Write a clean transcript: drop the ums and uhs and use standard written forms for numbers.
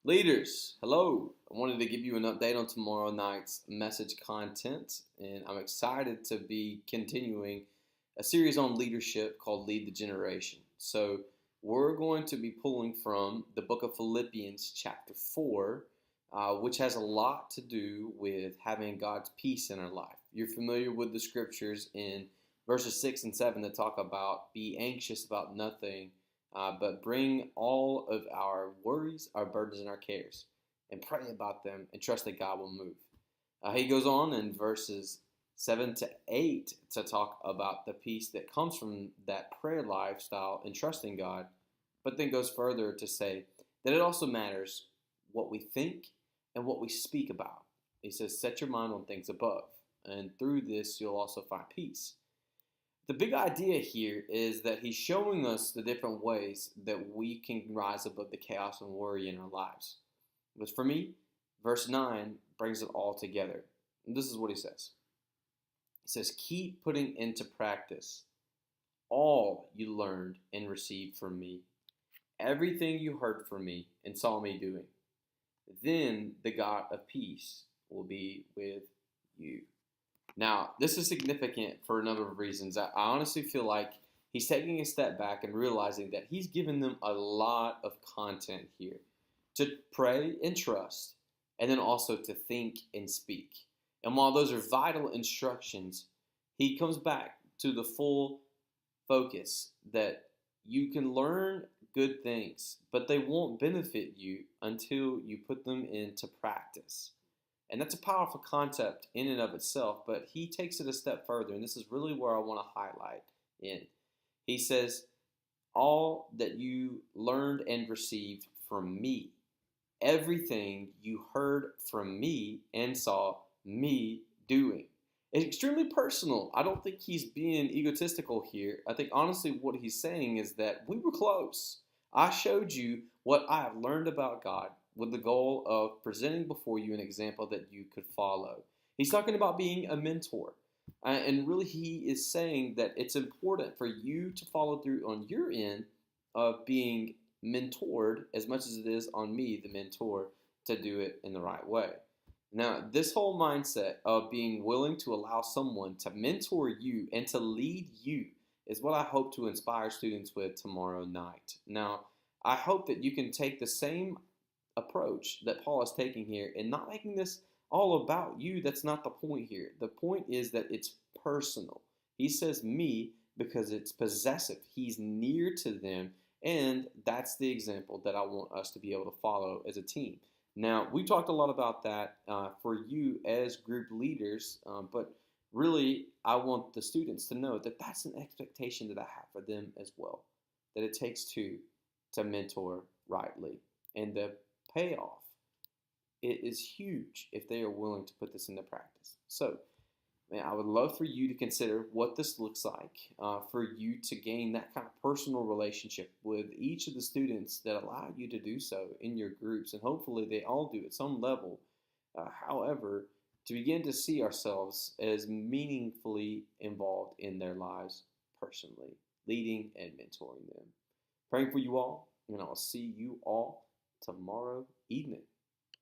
Leaders, hello. I wanted to give you an update on tomorrow night's message content, and I'm excited to be continuing a series on leadership called Lead the Generation. So, we're going to be pulling from the book of Philippians, chapter 4, which has a lot to do with having God's peace in our life. You're familiar with the scriptures in verses 6 and 7 that talk about be anxious about nothing but bring all of our worries, our burdens, and our cares, and pray about them and trust that God will move. He goes on in verses 7 to 8 to talk about the peace that comes from that prayer lifestyle and trusting God, but then goes further to say that it also matters what we think and what we speak about. He says, set your mind on things above, and through this you'll also find peace. The big idea here is that he's showing us the different ways that we can rise above the chaos and worry in our lives. But for me, verse 9 brings it all together. And this is what he says. He says, keep putting into practice all you learned and received from me, everything you heard from me and saw me doing. Then the God of peace will be with you. Now, this is significant for a number of reasons. I honestly feel like he's taking a step back and realizing that he's given them a lot of content here to pray and trust, and then also to think and speak. And while those are vital instructions, he comes back to the full focus that you can learn good things, but they won't benefit you until you put them into practice. And that's a powerful concept in and of itself, but he takes it a step further, and this is really where I want to highlight in. He says, all that you learned and received from me, everything you heard from me and saw me doing. It's extremely personal. I don't think he's being egotistical here. I think honestly what he's saying is that we were close. I showed you what I have learned about God, with the goal of presenting before you an example that you could follow. He's talking about being a mentor. And really, he is saying that it's important for you to follow through on your end of being mentored as much as it is on me, the mentor, to do it in the right way. Now, this whole mindset of being willing to allow someone to mentor you and to lead you is what I hope to inspire students with tomorrow night. Now, I hope that you can take the same approach that Paul is taking here and not making this all about you. That's not the point here. The point is that it's personal. He says me because it's possessive. He's near to them, and that's the example that I want us to be able to follow as a team. Now, we talked a lot about that for you as group leaders, but really I want the students to know that that's an expectation that I have for them as well, that it takes two to mentor rightly. And the payoff, it is huge if they are willing to put this into practice. So, man, I would love for you to consider what this looks like for you to gain that kind of personal relationship with each of the students that allow you to do so in your groups. And hopefully they all do at some level. However, to begin to see ourselves as meaningfully involved in their lives personally, leading and mentoring them. Praying for you all, and I'll see you all tomorrow evening.